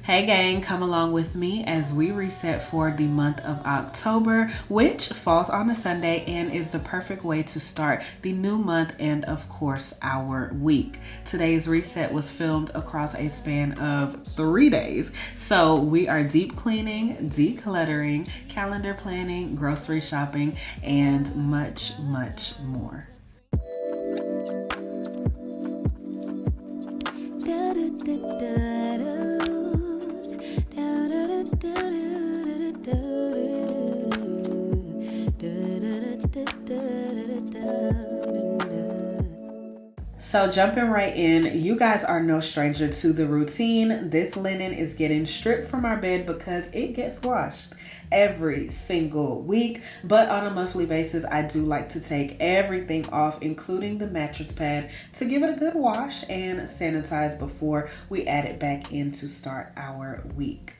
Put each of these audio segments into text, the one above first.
Hey gang, come along with me as we reset for the month of October, which falls on a Sunday and is the perfect way to start the new month and of course our week. Today's reset was filmed across a span of 3 days. So we are deep cleaning, decluttering, calendar planning, grocery shopping, and much, much more. So jumping right in, you guys are no stranger to the routine. This linen is getting stripped from our bed because it gets washed every single week. But on a monthly basis, I do like to take everything off, including the mattress pad, to give it a good wash and sanitize before we add it back in to start our week.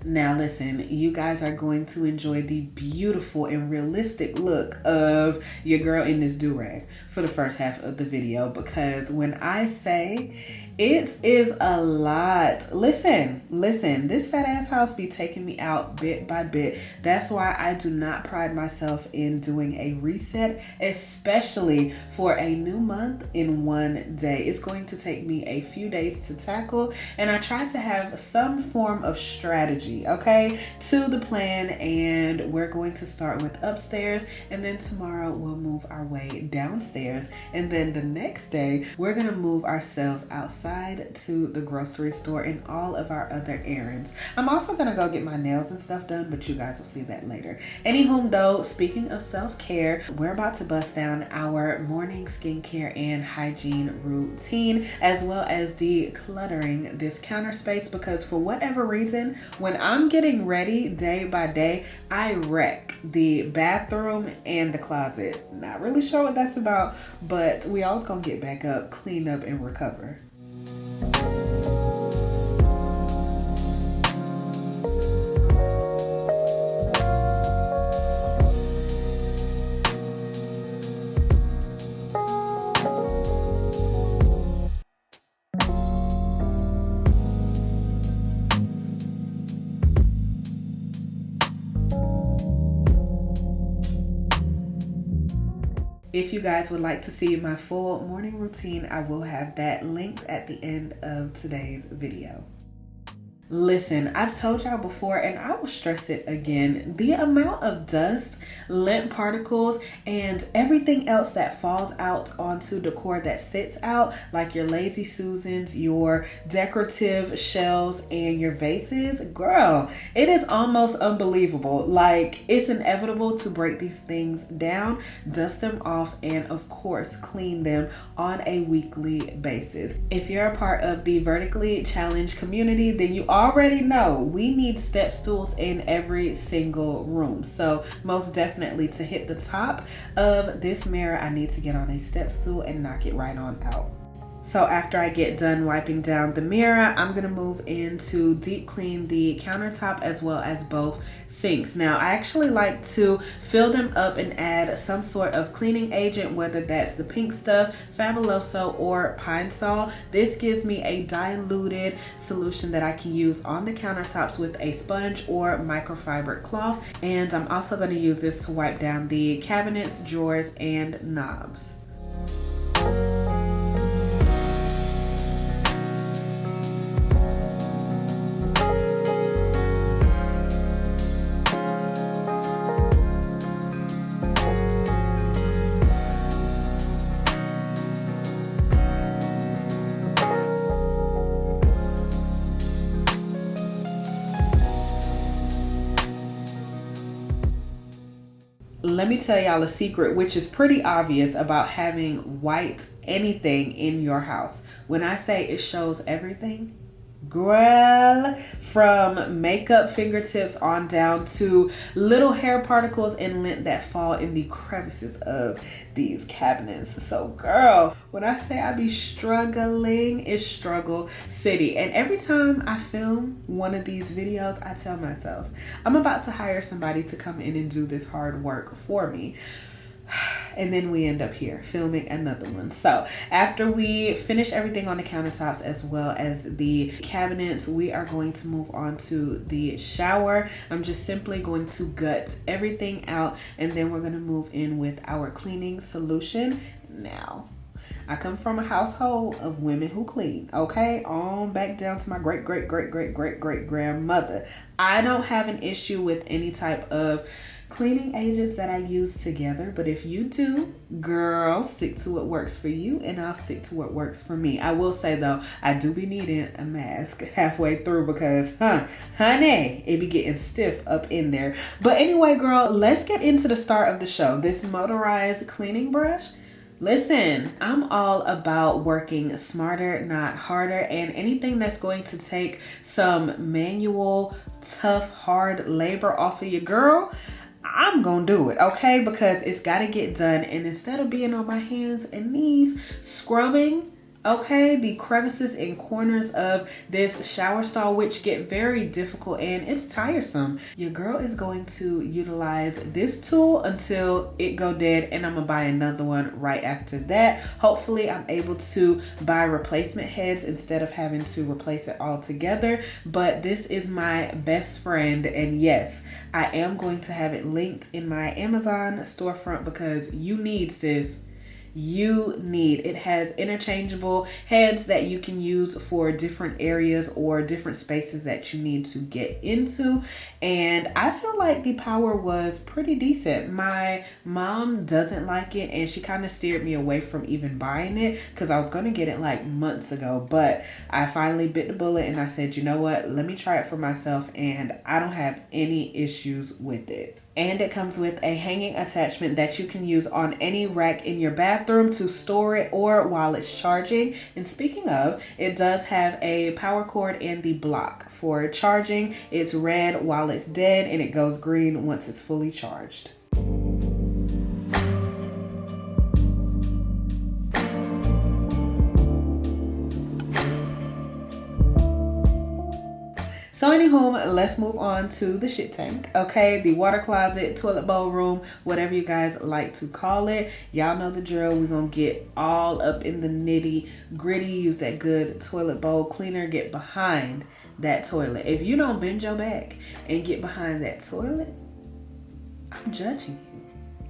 Now listen, you guys are going to enjoy the beautiful and realistic look of your girl in this do-rag for the first half of the video, because when I say it is a lot, listen, this fat ass house be taking me out bit by bit. That's why I do not pride myself in doing a reset, especially for a new month in one day. It's going to take me a few days to tackle, and I try to have some form of strategy, okay, to the plan. And we're going to start with upstairs, and then tomorrow we'll move our way downstairs, and then the next day we're gonna move ourselves outside to the grocery store and all of our other errands. I'm also gonna go get my nails and stuff done, but you guys will see that later. Anywho though, speaking of self-care, we're about to bust down our morning skincare and hygiene routine, as well as decluttering this counter space, because for whatever reason, when I'm getting ready day by day, I wreck the bathroom and the closet. Not really sure what that's about, but we always gonna get back up, clean up, and recover. If you guys would like to see my full morning routine, I will have that linked at the end of today's video. Listen, I've told y'all before, and I will stress it again, the amount of dust, lint particles, and everything else that falls out onto decor that sits out, like your Lazy Susans, your decorative shelves, and your vases, girl, it is almost unbelievable. Like, it's inevitable to break these things down, dust them off, and of course, clean them on a weekly basis. If you're a part of the vertically challenged community, then you already know we need step stools in every single room. So most definitely, to hit the top of this mirror, I need to get on a step stool and knock it right on out. So after I get done wiping down the mirror, I'm gonna move into deep clean the countertop as well as both sinks. Now, I actually like to fill them up and add some sort of cleaning agent, whether that's the pink stuff, Fabuloso, or Pine Sol. This gives me a diluted solution that I can use on the countertops with a sponge or microfiber cloth. And I'm also gonna use this to wipe down the cabinets, drawers, and knobs. Let me tell y'all a secret, which is pretty obvious about having white anything in your house. When I say it shows everything, girl, from makeup fingertips on down to little hair particles and lint that fall in the crevices of these cabinets. So girl, when I say I be struggling, it's struggle city. And every time I film one of these videos, I tell myself, I'm about to hire somebody to come in and do this hard work for me. and then we end up here filming another one. So after we finish everything on the countertops as well as the cabinets, we are going to move on to the shower. I'm just simply going to gut everything out, and then we're going to move in with our cleaning solution. Now, I come from a household of women who clean, okay? On back down to my great grandmother. I don't have an issue with any type of cleaning agents that I use together, but if you do, girl, stick to what works for you and I'll stick to what works for me. I will say though, I do be needing a mask halfway through because, honey, it be getting stiff up in there. But anyway, girl, let's get into the start of the show. This motorized cleaning brush. Listen, I'm all about working smarter, not harder, and anything that's going to take some manual, tough, hard labor off of your girl, I'm gonna do it, okay? Because it's gotta get done. And instead of being on my hands and knees scrubbing, okay, the crevices and corners of this shower stall, which get very difficult and it's tiresome, your girl is going to utilize this tool until it go dead, and I'm gonna buy another one right after that. Hopefully I'm able to buy replacement heads instead of having to replace it all together. But this is my best friend, and yes, I am going to have it linked in my Amazon storefront because you need, sis. You need. It has interchangeable heads that you can use for different areas or different spaces that you need to get into. And I feel like the power was pretty decent. My mom doesn't like it, and she kind of steered me away from even buying it because I was going to get it like months ago. But I finally bit the bullet and I said, you know what? Let me try it for myself, and I don't have any issues with it. And it comes with a hanging attachment that you can use on any rack in your bathroom to store it or while it's charging. And speaking of, it does have a power cord and the block for charging. It's red while it's dead and it goes green once it's fully charged. So anywho, let's move on to the shit tank, okay? The water closet, toilet bowl room, whatever you guys like to call it. Y'all know the drill. We're gonna get all up in the nitty gritty, use that good toilet bowl cleaner, get behind that toilet. If you don't bend your back and get behind that toilet, I'm judging you.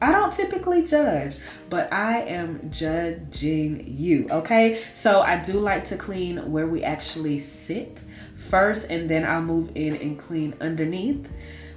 I don't typically judge, but I am judging you, okay? So I do like to clean where we actually sit first, and then I'll move in and clean underneath,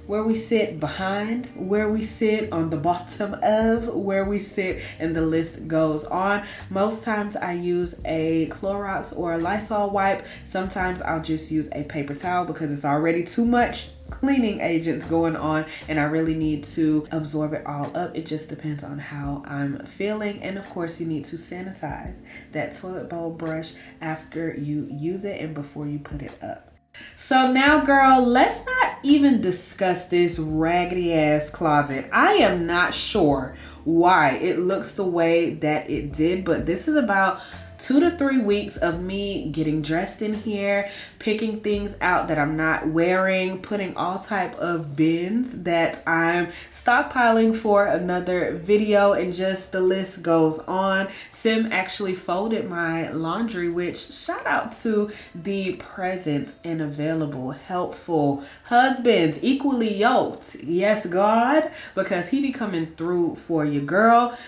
where we sit, behind, where we sit, on the bottom of, where we sit, and the list goes on. Most times I use a Clorox or a Lysol wipe. Sometimes I'll just use a paper towel because it's already too much cleaning agents going on and I really need to absorb it all up. It just depends on how I'm feeling. And of course you need to sanitize that toilet bowl brush after you use it and before you put it up. So now, girl, let's not even discuss this raggedy ass closet. I am not sure why it looks the way that it did, but this is about 2 to 3 weeks of me getting dressed in here, picking things out that I'm not wearing, putting all type of bins that I'm stockpiling for another video, and just the list goes on. Sim actually folded my laundry, which shout out to the present and available, helpful husbands, equally yoked. Yes, God, because he be coming through for you, girl.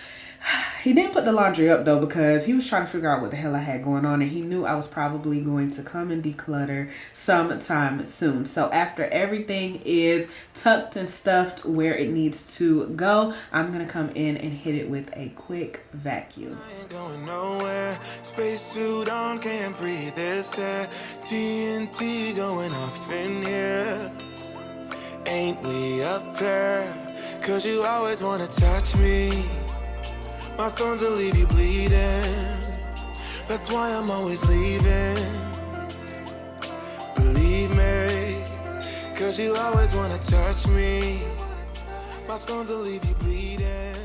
He didn't put the laundry up though because he was trying to figure out what the hell I had going on, and he knew I was probably going to come and declutter sometime soon. So after everything is tucked and stuffed where it needs to go, I'm gonna come in and hit it with a quick vacuum. I ain't going nowhere. Spacesuit on, can't breathe this air. TNT going off in here. Ain't we up there? 'Cause you always wanna touch me. My thorns will leave you bleeding. That's why I'm always leaving. Believe me, 'cause you always wanna touch me. My thorns will leave you bleeding.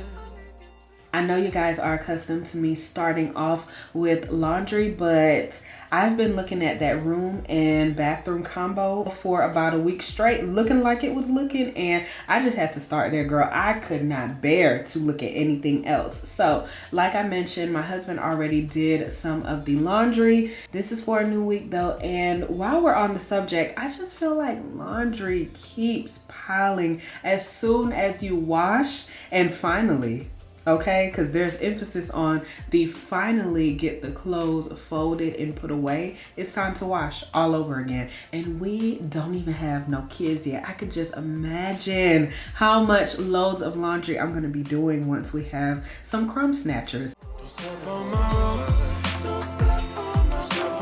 I know you guys are accustomed to me starting off with laundry, but I've been looking at that room and bathroom combo for about a week straight, looking like it was looking, and I just had to start there, girl. I could not bear to look at anything else. So, like I mentioned, my husband already did some of the laundry. This is for a new week though, and while we're on the subject, I just feel like laundry keeps piling as soon as you wash and finally, okay, because there's emphasis on the finally get the clothes folded and put away. It's time to wash all over again. And we don't even have no kids yet. I could just imagine how much loads of laundry I'm going to be doing once we have some crumb snatchers. Don't step on my rose. Don't step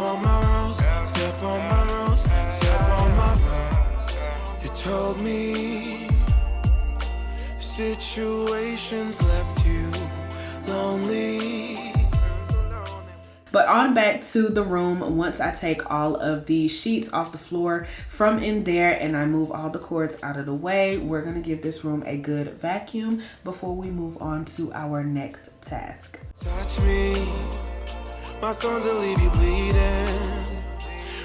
on my rose. Step on my rose. Step on my rose. You told me situations left you lonely. But on back to the room, once I take all of the sheets off the floor from in there and I move all the cords out of the way, we're gonna give this room a good vacuum before we move on to our next task. Touch me, my thorns will leave you bleeding.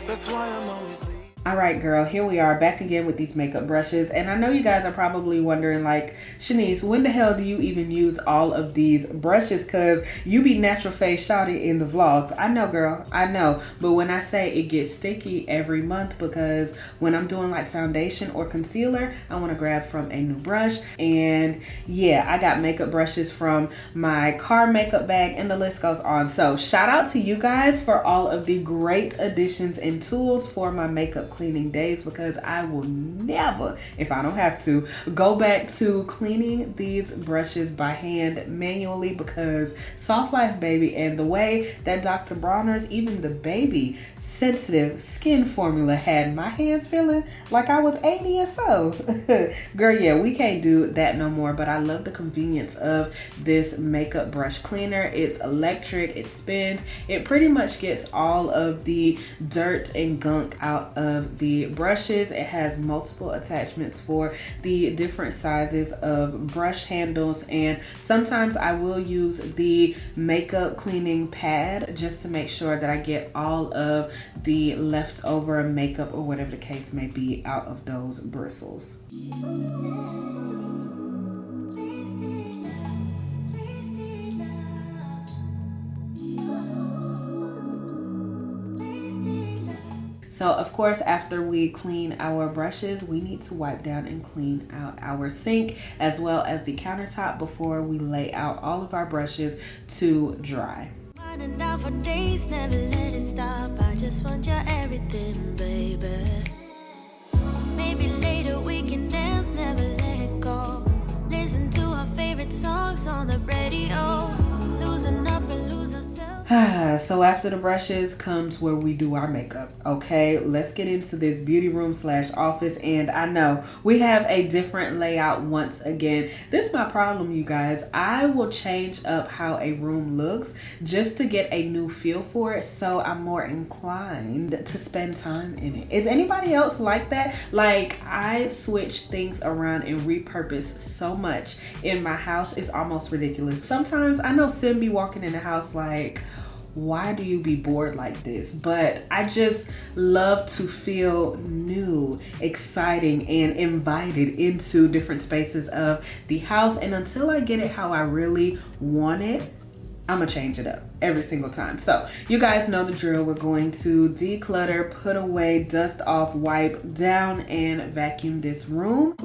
That's why I'm always leaving. All right, girl, here we are back again with these makeup brushes. And I know you guys are probably wondering, like, Shanice, when the hell do you even use all of these brushes? Because you be natural face shawty in the vlogs. I know, girl, I know. But when I say it gets sticky every month, because when I'm doing like foundation or concealer, I want to grab from a new brush. And yeah, I got makeup brushes from my car makeup bag and the list goes on. So shout out to you guys for all of the great additions and tools for my makeup cleaning days, because I will never, if I don't have to, go back to cleaning these brushes by hand manually, because soft life, baby. And the way that Dr. Bronner's, even the baby sensitive skin formula had my hands feeling like I was 80 or so. Girl, yeah, we can't do that no more. But I love the convenience of this makeup brush cleaner. It's electric, it spins, it pretty much gets all of the dirt and gunk out of the brushes. It has multiple attachments for the different sizes of brush handles, and sometimes I will use the makeup cleaning pad just to make sure that I get all of the leftover makeup or whatever the case may be out of those bristles. So of course, after we clean our brushes, we need to wipe down and clean out our sink as well as the countertop before we lay out all of our brushes to dry. Running down for days, never let it stop. I just want your everything, baby. Maybe later we can dance, never let it go. Listen to our favorite songs on the radio. Losing up and lose ourselves. So after the brushes comes where we do our makeup. Okay, let's get into this beauty room / office. And I know we have a different layout once again. This is my problem, you guys. I will change up how a room looks just to get a new feel for it, so I'm more inclined to spend time in it. Is anybody else like that? Like, I switch things around and repurpose so much in my house, it's almost ridiculous. Sometimes I know Sim be walking in the house like, why do you be bored like this? But I just love to feel new, exciting, and invited into different spaces of the house. And until I get it how I really want it, I'm gonna change it up every single time. So you guys know the drill. We're going to declutter, put away, dust off, wipe down, and vacuum this room.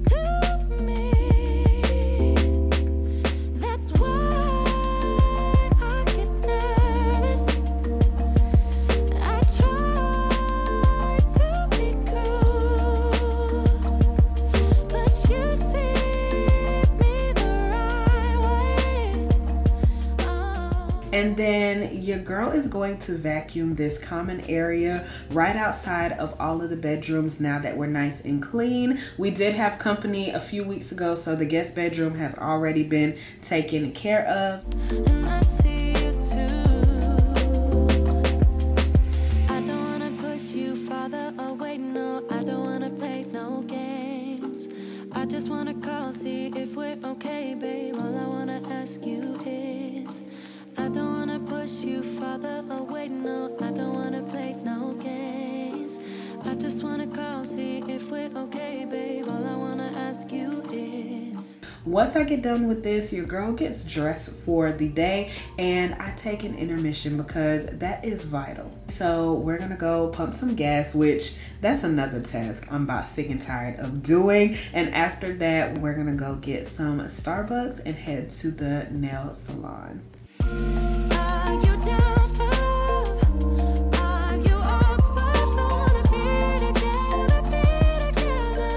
To me. And then your girl is going to vacuum this common area right outside of all of the bedrooms now that we're nice and clean. We did have company a few weeks ago, so the guest bedroom has already been taken care of. And I see you too. I don't wanna push you farther away, no. I don't wanna play no games. I just wanna call, see if we're okay, babe. All I wanna ask you is, I don't wanna push you farther away, no. I don't wanna play no games. I just wanna call, see if we're okay, babe. All I wanna ask you is. Once I get done with this, your girl gets dressed for the day and I take an intermission because that is vital. So we're gonna go pump some gas, which that's another task I'm about sick and tired of doing. And after that, we're gonna go get some Starbucks and head to the nail salon. Are you down for? Are you up for? So wanna be together, be together.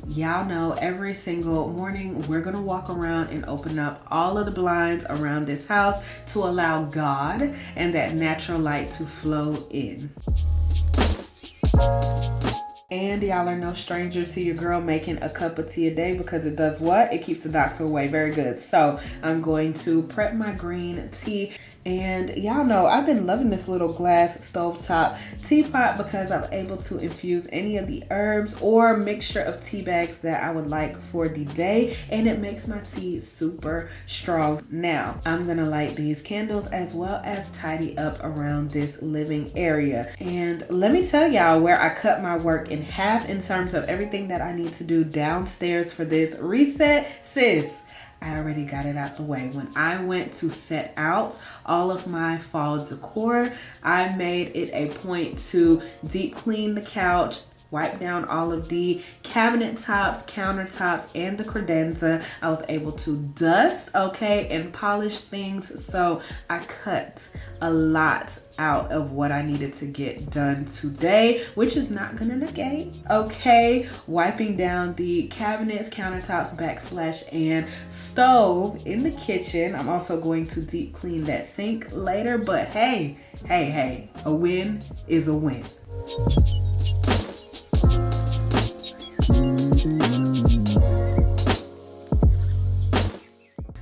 Y'all know every single morning we're gonna walk around and open up all of the blinds around this house to allow God and that natural light to flow in. And y'all are no stranger to your girl making a cup of tea a day because it does what? It keeps the doctor away. Very good. So I'm going to prep my green tea. And y'all know I've been loving this little glass stovetop teapot because I'm able to infuse any of the herbs or mixture of tea bags that I would like for the day, and it makes my tea super strong. Now I'm gonna light these candles as well as tidy up around this living area. And let me tell y'all where I cut my work in half in terms of everything that I need to do downstairs for this reset. Sis, I already got it out the way. When I went to set out all of my fall decor, I made it a point to deep clean the couch, wipe down all of the cabinet tops, countertops, and the credenza. I was able to dust, okay, and polish things. So I cut a lot out of what I needed to get done today, which is not gonna negate, okay, wiping down the cabinets, countertops, backsplash, and stove in the kitchen. I'm also going to deep clean that sink later, but hey, a win is a win.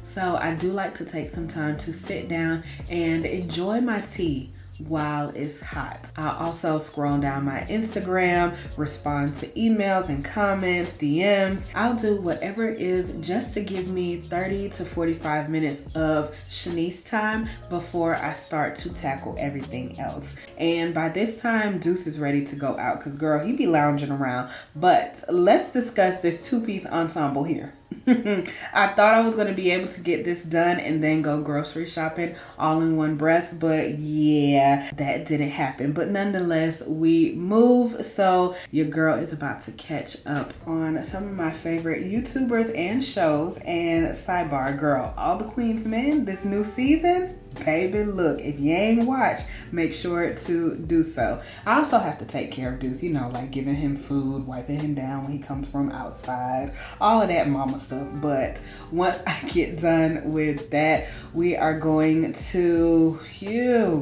So I do like to take some time to sit down and enjoy my tea while it's hot. I'll also scroll down my Instagram, respond to emails and comments, DMs. I'll do whatever it is just to give me 30 to 45 minutes of Shanice time before I start to tackle everything else. And by this time, Deuce is ready to go out because girl, he be lounging around. But let's discuss this two-piece ensemble here. I thought I was going to be able to get this done and then go grocery shopping all in one breath, but yeah, that didn't happen. But nonetheless, we move. So your girl is about to catch up on some of my favorite YouTubers and shows. And sidebar, girl, All the Queen's Men, this new season, baby, look, if you ain't watched, make sure to do so. I also have to take care of Deuce, you know, like giving him food, wiping him down when he comes from outside, all of that mama stuff. But once I get done with that, we are going to,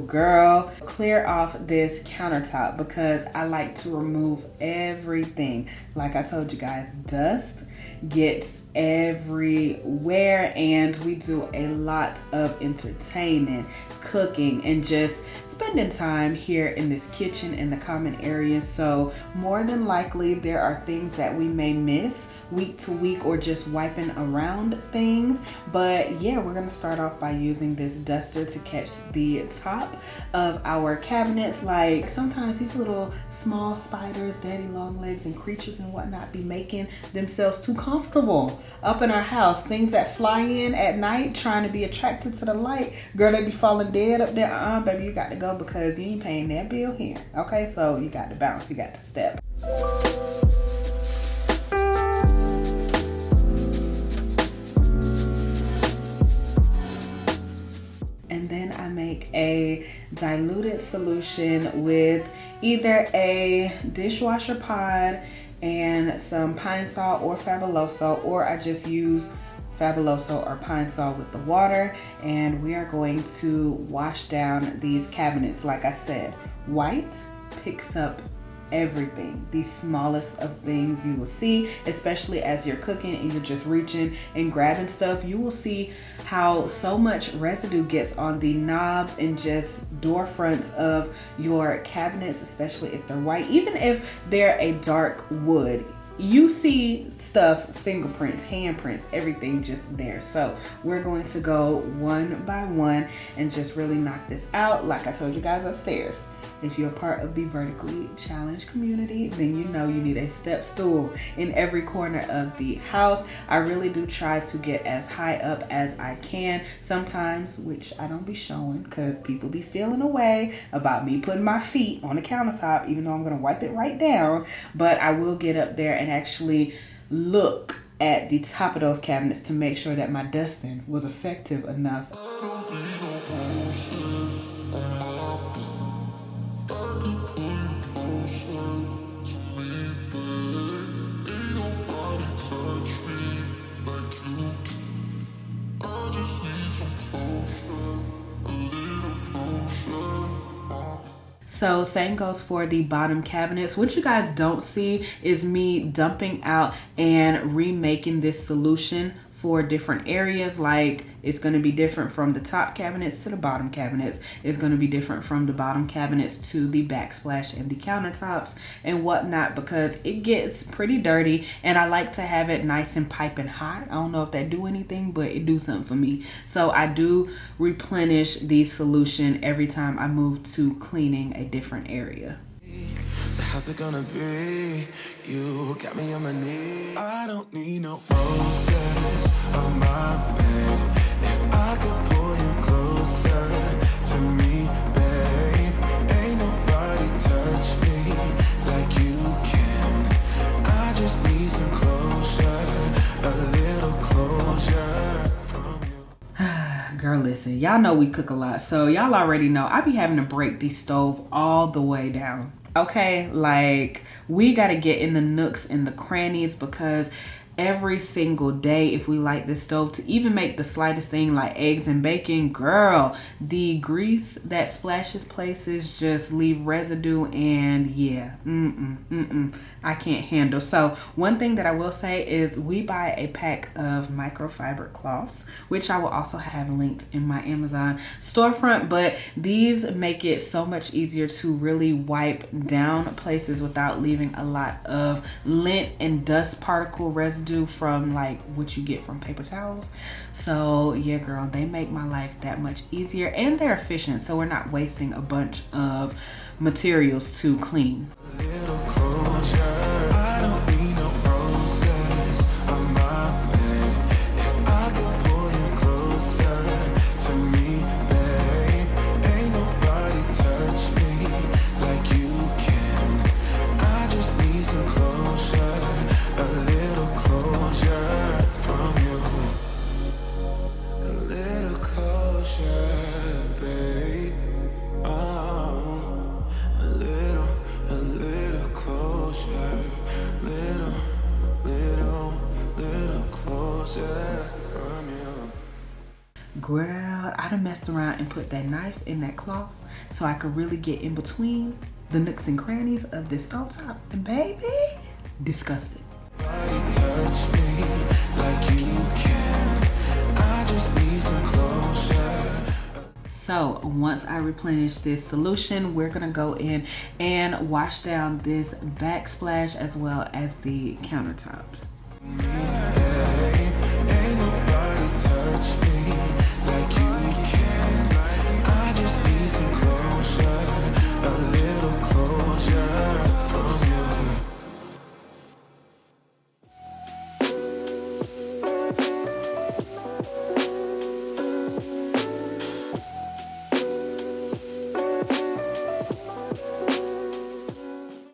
girl, clear off this countertop because I like to remove everything. Like I told you guys, dust gets everywhere, and we do a lot of entertaining, cooking, and just spending time here in this kitchen in the common area. So more than likely there are things that we may miss week to week or just wiping around things. But yeah, we're gonna start off by using this duster to catch the top of our cabinets. Like sometimes these little small spiders, daddy long legs, and creatures and whatnot be making themselves too comfortable up in our house. Things that fly in at night trying to be attracted to the light, girl, they be falling dead up there. Baby, you got to go because you ain't paying that bill here. Okay, so you got to bounce, you got to step. and then I make a diluted solution with either a dishwasher pod and some pine salt or Fabuloso, or I just use Fabuloso or pine salt with the water, and we are going to wash down these cabinets. Like I said, white picks up everything, the smallest of things you will see, especially as you're cooking and you're just reaching and grabbing stuff. You will see how so much residue gets on the knobs and just door fronts of your cabinets, especially if they're white. Even if they're a dark wood, you see stuff, fingerprints, handprints, everything just there. So we're going to go one by one and just really knock this out. Like I told you guys upstairs, if you're part of the vertically challenged community, then you know you need a step stool in every corner of the house. I really do try to get as high up as I can sometimes, which I don't be showing because people be feeling away about me putting my feet on the countertop, even though I'm going to wipe it right down. But I will get up there and actually look at the top of those cabinets to make sure that my dusting was effective enough. So same goes for the bottom cabinets. What you guys don't see is me dumping out and remaking this solution for different areas. Like, it's going to be different from the top cabinets to the bottom cabinets. It's going to be different from the bottom cabinets to the backsplash and the countertops and whatnot, because it gets pretty dirty and I like to have it nice and piping hot. I don't know if that do anything, but it do something for me. So I do replenish the solution every time I move to cleaning a different area. So how's it gonna be? You got me on my knees. I don't need no roses on my bed. If I could pull you closer to me, babe, ain't nobody touch me like you can. I just need some closure, a little closure from you. Girl, listen, y'all know we cook a lot, so y'all already know I be having to break the stove all the way down. Okay, like, we got to get in the nooks and the crannies, because every single day, if we light this stove to even make the slightest thing like eggs and bacon, girl, the grease that splashes places just leave residue, and yeah, I can't handle. So one thing that I will say is we buy a pack of microfiber cloths, which I will also have linked in my Amazon storefront, but these make it so much easier to really wipe down places without leaving a lot of lint and dust particle residue from like what you get from paper towels. So yeah, girl, they make my life that much easier, and they're efficient, so we're not wasting a bunch of materials to clean. Girl, I done messed around and put that knife in that cloth so I could really get in between the nooks and crannies of this stovetop. And baby, disgusted. So once I replenish this solution, we're gonna go in and wash down this backsplash as well as the countertops.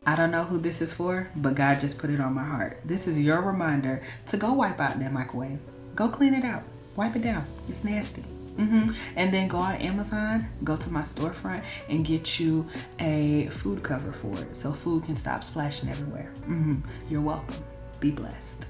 I don't know who this is for, but God just put it on my heart. This is your reminder to go wipe out that microwave. Go clean it out. Wipe it down. It's nasty. And then go on Amazon, go to my storefront and get you a food cover for it so food can stop splashing everywhere. You're welcome. Be blessed.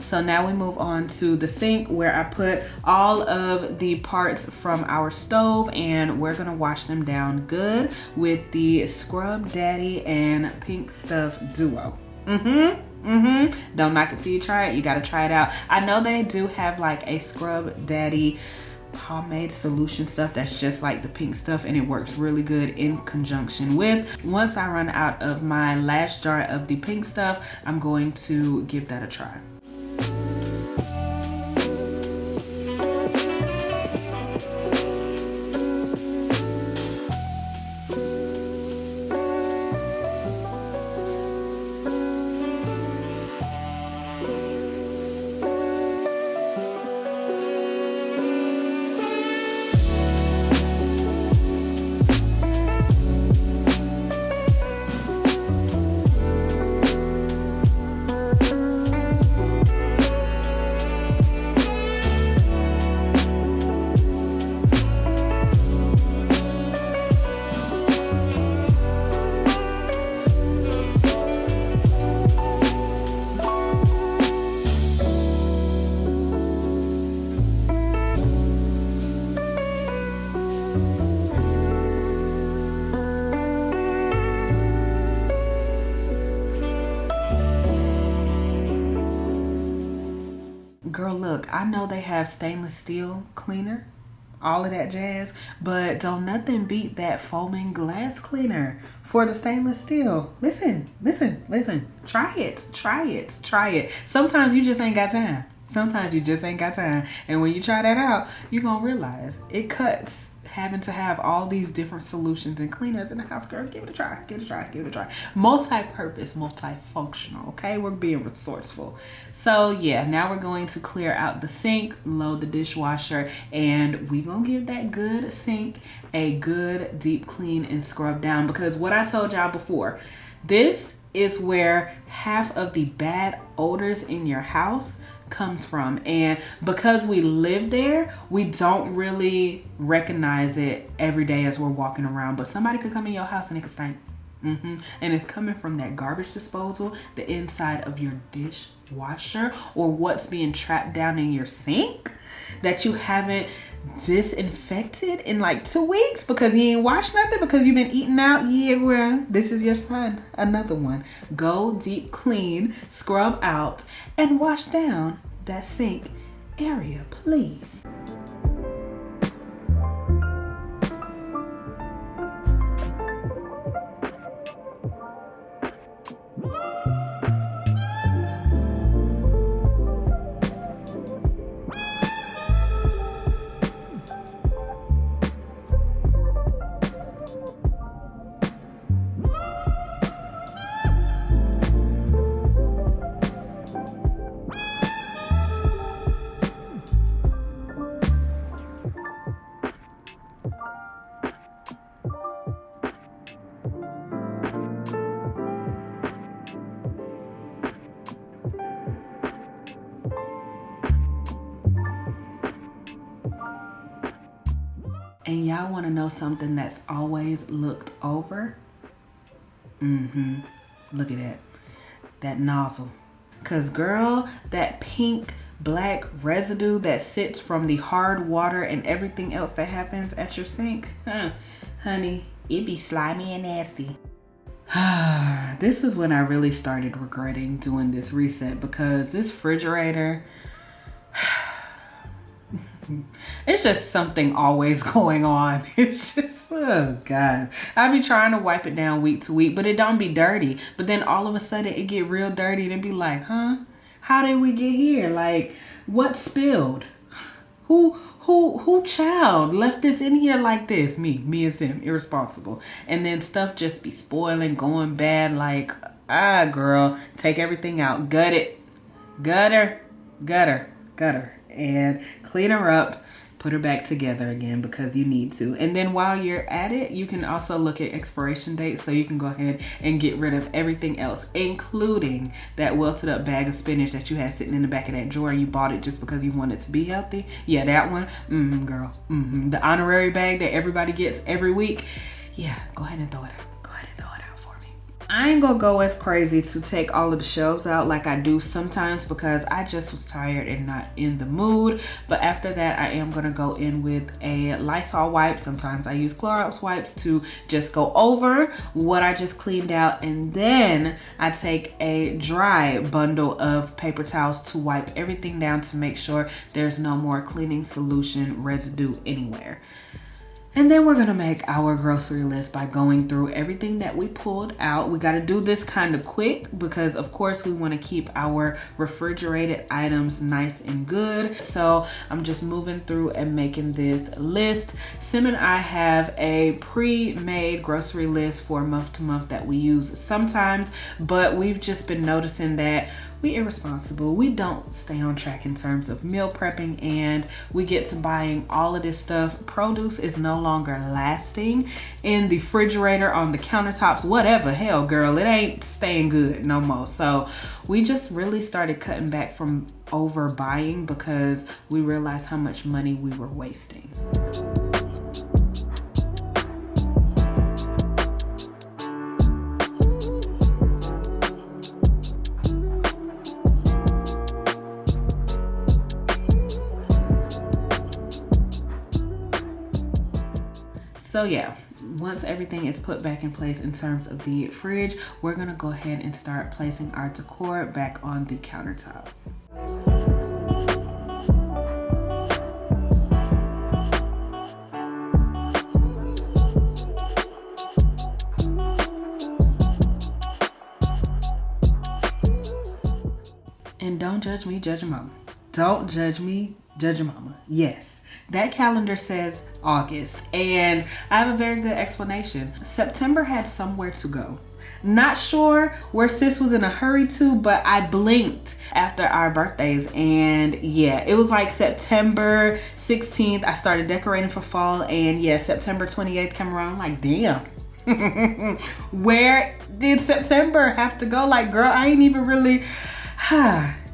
So now we move on to the sink where I put all of the parts from our stove, and we're gonna wash them down good with the Scrub Daddy and Pink Stuff duo. Don't knock it till you try it. You gotta try it out. I know they do have like a Scrub Daddy pomade solution stuff that's just like the Pink Stuff, and it works really good in conjunction with. Once I run out of my last jar of the Pink Stuff, I'm going to give that a try. Girl, look, I know they have stainless steel cleaner, all of that jazz, but don't nothing beat that foaming glass cleaner for the stainless steel. Listen. Try it. Sometimes you just ain't got time. And when you try that out, you're going to realize it cuts having to have all these different solutions and cleaners in the house. Girl, give it a try. Multi-purpose, multifunctional, okay? We're being resourceful. So yeah, now we're going to clear out the sink, load the dishwasher, and we're gonna give that good sink a good deep clean and scrub down, because what I told y'all before, this is where half of the bad odors in your house comes from, and because we live there, we don't really recognize it every day as we're walking around, but somebody could come in your house and it could stink. And it's coming from that garbage disposal, the inside of your dishwasher, or what's being trapped down in your sink that you haven't disinfected in like 2 weeks because you ain't washed nothing, because you've been eating out. Yeah, well, this is your sign. Another one. Go deep clean, scrub out, and wash down that sink area, please. And y'all want to know something that's always looked over? Look at that. That nozzle. Because girl, that pink black residue that sits from the hard water and everything else that happens at your sink, honey, it be slimy and nasty. This was when I really started regretting doing this reset, because this refrigerator, it's just something always going on. It's just, oh God. I be trying to wipe it down week to week, but it don't be dirty. But then all of a sudden it get real dirty and it be like, how did we get here? Like, what spilled? Who child left this in here like this? Me and Sim, irresponsible. And then stuff just be spoiling, going bad. Like, girl, take everything out, gutter, and clean her up, put her back together again because you need to. And then while you're at it, you can also look at expiration dates, so you can go ahead and get rid of everything else, including that wilted up bag of spinach that you had sitting in the back of that drawer. You bought it just because you wanted to be healthy. Yeah, that one. Girl. The honorary bag that everybody gets every week. Yeah, go ahead and throw it out. I ain't gonna go as crazy to take all of the shelves out like I do sometimes because I just was tired and not in the mood. But after that, I am gonna go in with a Lysol wipe. Sometimes I use Clorox wipes to just go over what I just cleaned out. And then I take a dry bundle of paper towels to wipe everything down to make sure there's no more cleaning solution residue anywhere. And then we're gonna make our grocery list by going through everything that we pulled out. We gotta do this kind of quick because of course we wanna keep our refrigerated items nice and good. So I'm just moving through and making this list. Sim and I have a pre-made grocery list for month to month that we use sometimes, but we've just been noticing that we irresponsible. We don't stay on track in terms of meal prepping, and we get to buying all of this stuff. Produce is no longer lasting in the refrigerator, on the countertops, whatever. Hell, girl, it ain't staying good no more. So we just really started cutting back from overbuying because we realized how much money we were wasting. So yeah, once everything is put back in place in terms of the fridge, we're gonna go ahead and start placing our decor back on the countertop. And don't judge me, judge your mama. Don't judge me, judge your mama. Yes. That calendar says August, and I have a very good explanation. September had somewhere to go. Not sure where sis was in a hurry to, but I blinked after our birthdays, and yeah, it was like September 16th. I started decorating for fall, and yeah, September 28th came around. I'm like, damn. Where did September have to go? Like, girl, I ain't even really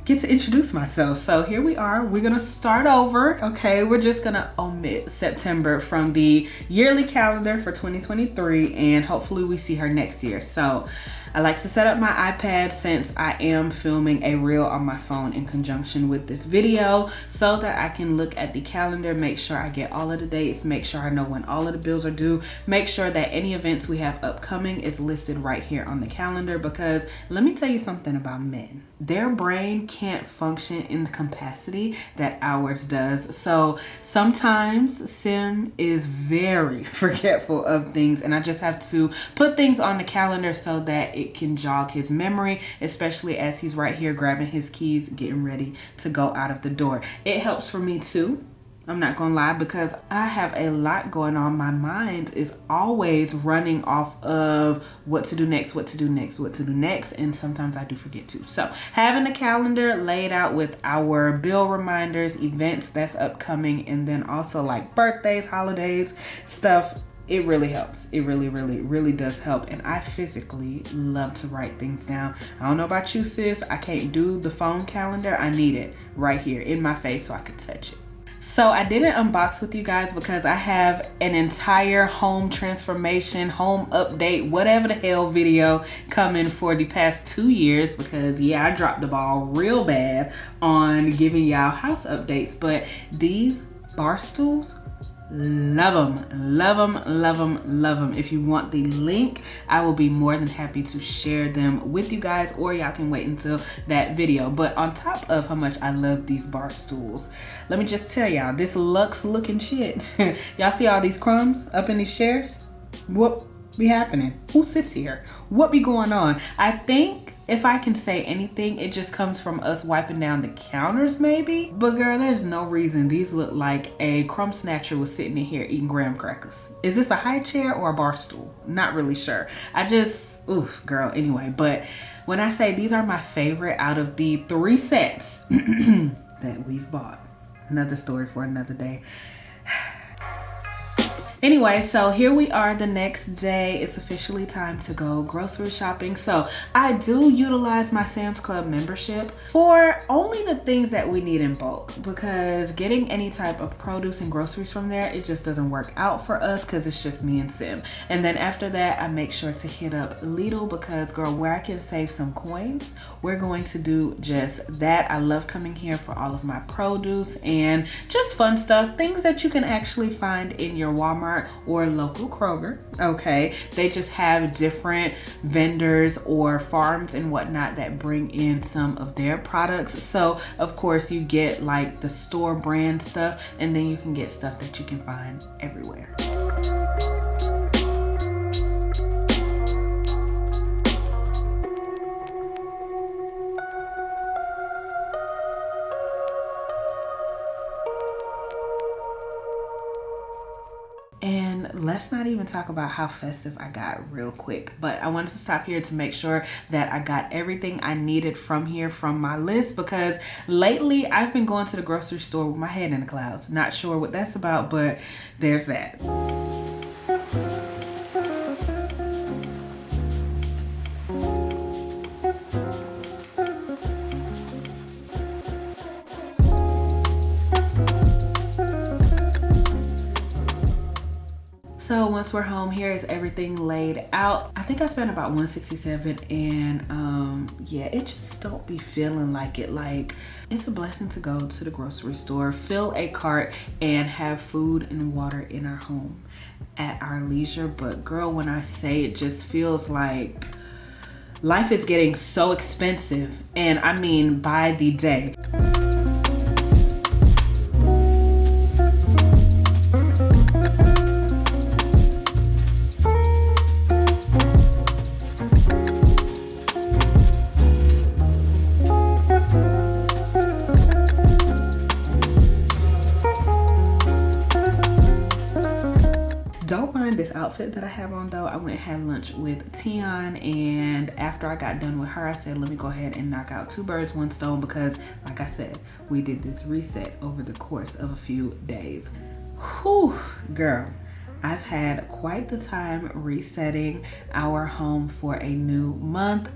get to introduce myself. So here we are. We're gonna start over. Okay, we're just gonna omit September from the yearly calendar for 2023, and hopefully we see her next year. So I like to set up my iPad since I am filming a reel on my phone in conjunction with this video so that I can look at the calendar, make sure I get all of the dates, make sure I know when all of the bills are due, make sure that any events we have upcoming is listed right here on the calendar. Because let me tell you something about men. Their brain can't function in the capacity that ours does. So sometimes Sim is very forgetful of things, and I just have to put things on the calendar so that it can jog his memory, especially as he's right here grabbing his keys, getting ready to go out of the door. It helps for me too. I'm not gonna lie, because I have a lot going on. My mind is always running off of what to do next, what to do next, what to do next, and sometimes I do forget to. So having a calendar laid out with our bill reminders, events that's upcoming, and then also like birthdays, holidays, stuff, it really helps. It really does help. And I physically love to write things down. I don't know about you, sis. I can't do the phone calendar. I need it right here in my face so I can touch it. So I didn't unbox with you guys because I have an entire home transformation, home update, whatever the hell video coming for the past 2 years, because yeah, I dropped the ball real bad on giving y'all house updates. But these bar stools, love them. If you want the link, I will be more than happy to share them with you guys, or y'all can wait until that video. But on top of how much I love these bar stools, let me just tell y'all, this luxe looking shit. Y'all see all these crumbs up in these chairs? What be happening? Who sits here? What be going on? I think if I can say anything, it just comes from us wiping down the counters maybe. But girl, there's no reason. These look like a crumb snatcher was sitting in here eating graham crackers. Is this a high chair or a bar stool? Not really sure. Oof, girl, anyway. But when I say these are my favorite out of the 3 sets that we've bought, another story for another day. Anyway, so here we are the next day. It's officially time to go grocery shopping. So I do utilize my Sam's Club membership for only the things that we need in bulk, because getting any type of produce and groceries from there, it just doesn't work out for us because it's just me and Sim. And then after that, I make sure to hit up Lidl because, girl, where I can save some coins, we're going to do just that. I love coming here for all of my produce and just fun stuff, things that you can actually find in your Walmart or local Kroger. Okay, they just have different vendors or farms and whatnot that bring in some of their products. So of course you get like the store brand stuff, and then you can get stuff that you can find everywhere. And let's not even talk about how festive I got real quick, but I wanted to stop here to make sure that I got everything I needed from here from my list, because lately I've been going to the grocery store with my head in the clouds. Not sure what that's about, but there's that. So once we're home, here is everything laid out. I think I spent about $167, and yeah, it just don't be feeling like it. Like, it's a blessing to go to the grocery store, fill a cart, and have food and water in our home at our leisure. But girl, when I say it just feels like life is getting so expensive, and I mean by the day. Don't mind this outfit that I have on though. I went and had lunch with Tion, and after I got done with her, I said, let me go ahead and knock out 2 birds, 1 stone, because like I said, we did this reset over the course of a few days. Whew, girl. I've had quite the time resetting our home for a new month,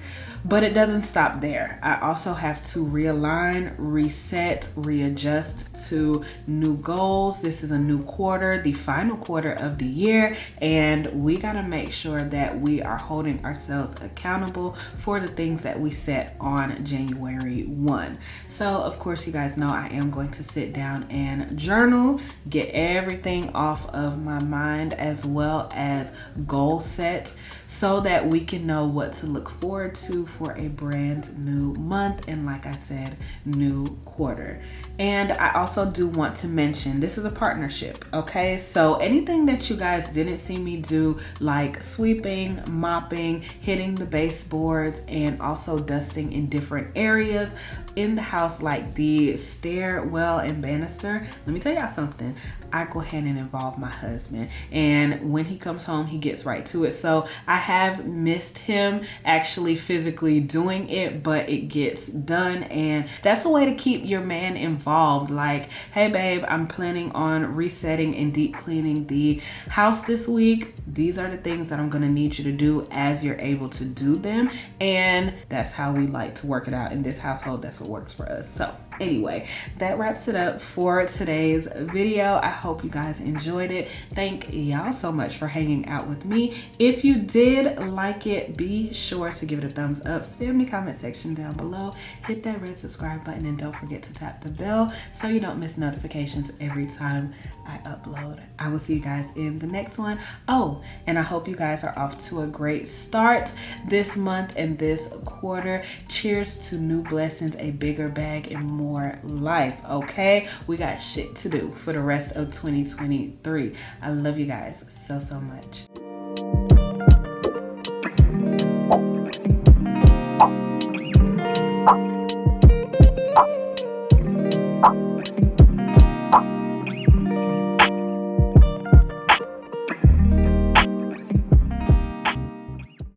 but it doesn't stop there. I also have to realign, reset, readjust to new goals. This is a new quarter, the final quarter of the year, and we gotta make sure that we are holding ourselves accountable for the things that we set on January 1. So of course, you guys know I am going to sit down and journal, get everything off of my mind, as well as goal sets, so that we can know what to look forward to for a brand new month, and like I said, new quarter. And I also do want to mention, this is a partnership, okay? So anything that you guys didn't see me do, like sweeping, mopping, hitting the baseboards, and also dusting in different areas in the house, like the stairwell and banister, let me tell y'all something. I go ahead and involve my husband, and when he comes home, he gets right to it. So I have missed him actually physically doing it, but it gets done, and that's a way to keep your man involved. Like, hey babe, I'm planning on resetting and deep cleaning the house this week. These are the things that I'm gonna need you to do as you're able to do them, and that's how we like to work it out in this household. That's what works for us. So anyway, that wraps it up for today's video. I hope you guys enjoyed it. Thank y'all so much for hanging out with me. If you did like it, be sure to give it a thumbs up, spam the comment section down below, hit that red subscribe button, and don't forget to tap the bell so you don't miss notifications every time I upload. I will see you guys in the next one. Oh, and I hope you guys are off to a great start this month and this quarter. Cheers to new blessings, a bigger bag, and more life, okay? We got shit to do for the rest of 2023. I love you guys so much.